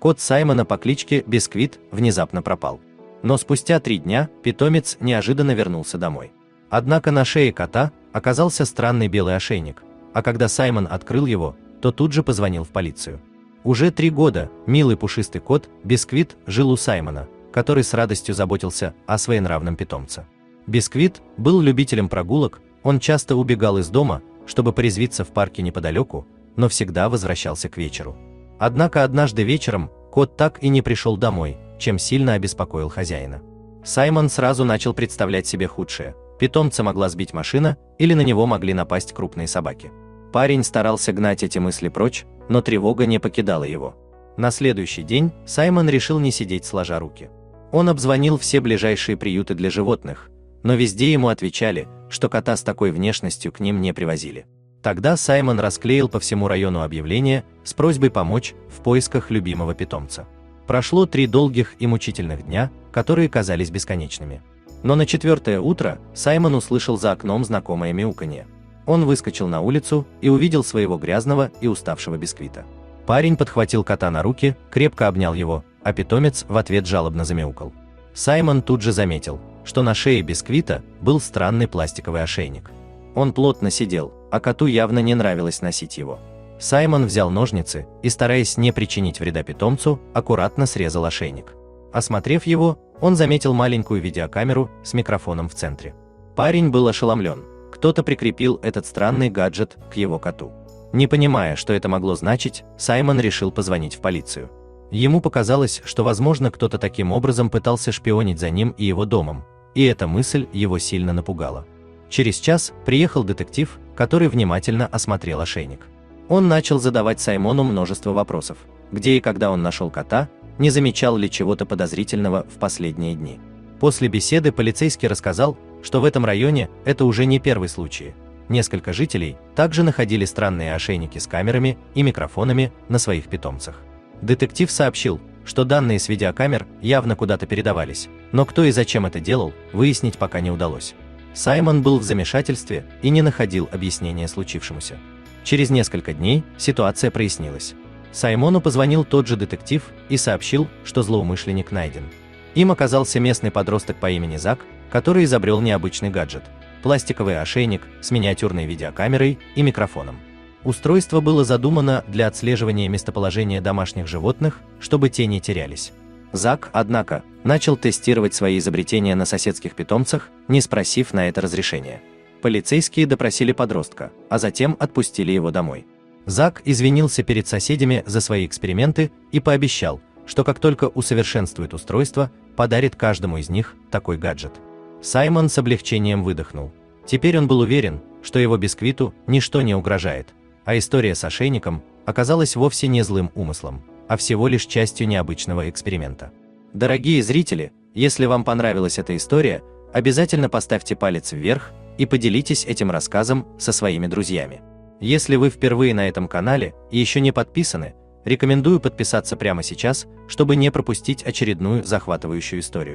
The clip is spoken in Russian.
Кот Саймона по кличке Бисквит внезапно пропал. Но спустя 3 дня питомец неожиданно вернулся домой. Однако на шее кота оказался странный белый ошейник, а когда Саймон открыл его, то тут же позвонил в полицию. Уже 3 года милый пушистый кот Бисквит жил у Саймона, который с радостью заботился о своенравном питомце. Бисквит был любителем прогулок, он часто убегал из дома, чтобы порезвиться в парке неподалеку, но всегда возвращался к вечеру. Однако однажды вечером кот так и не пришел домой, чем сильно обеспокоил хозяина. Саймон сразу начал представлять себе худшее. Питомца могла сбить машина или на него могли напасть крупные собаки. Парень старался гнать эти мысли прочь, но тревога не покидала его. На следующий день Саймон решил не сидеть сложа руки. Он обзвонил все ближайшие приюты для животных, но везде ему отвечали, что кота с такой внешностью к ним не привозили. Тогда Саймон расклеил по всему району объявление с просьбой помочь в поисках любимого питомца. Прошло 3 долгих и мучительных дня, которые казались бесконечными. Но на 4-е утро Саймон услышал за окном знакомое мяуканье. Он выскочил на улицу и увидел своего грязного и уставшего Бисквита. Парень подхватил кота на руки, крепко обнял его, а питомец в ответ жалобно замяукал. Саймон тут же заметил, что на шее Бисквита был странный пластиковый ошейник. Он плотно сидел, а коту явно не нравилось носить его. Саймон взял ножницы и, стараясь не причинить вреда питомцу, аккуратно срезал ошейник. Осмотрев его, он заметил маленькую видеокамеру с микрофоном в центре. Парень был ошеломлен. Кто-то прикрепил этот странный гаджет к его коту. Не понимая, что это могло значить, Саймон решил позвонить в полицию. Ему показалось, что, возможно, кто-то таким образом пытался шпионить за ним и его домом, и эта мысль его сильно напугала. Через час приехал детектив, который внимательно осмотрел ошейник. Он начал задавать Саймону множество вопросов: где и когда он нашел кота, не замечал ли чего-то подозрительного в последние дни. После беседы полицейский рассказал, что в этом районе это уже не первый случай. Несколько жителей также находили странные ошейники с камерами и микрофонами на своих питомцах. Детектив сообщил, что данные с видеокамер явно куда-то передавались, но кто и зачем это делал, выяснить пока не удалось. Саймон был в замешательстве и не находил объяснения случившемуся. Через несколько дней ситуация прояснилась. Саймону позвонил тот же детектив и сообщил, что злоумышленник найден. Им оказался местный подросток по имени Зак, который изобрел необычный гаджет – пластиковый ошейник с миниатюрной видеокамерой и микрофоном. Устройство было задумано для отслеживания местоположения домашних животных, чтобы те не терялись. Зак, однако, начал тестировать свои изобретения на соседских питомцах, не спросив на это разрешения. Полицейские допросили подростка, а затем отпустили его домой. Зак извинился перед соседями за свои эксперименты и пообещал, что как только усовершенствует устройство, подарит каждому из них такой гаджет. Саймон с облегчением выдохнул. Теперь он был уверен, что его Бисквиту ничто не угрожает, а история с ошейником оказалась вовсе не злым умыслом, а всего лишь частью необычного эксперимента. Дорогие зрители, если вам понравилась эта история, обязательно поставьте палец вверх и поделитесь этим рассказом со своими друзьями. Если вы впервые на этом канале и еще не подписаны, рекомендую подписаться прямо сейчас, чтобы не пропустить очередную захватывающую историю.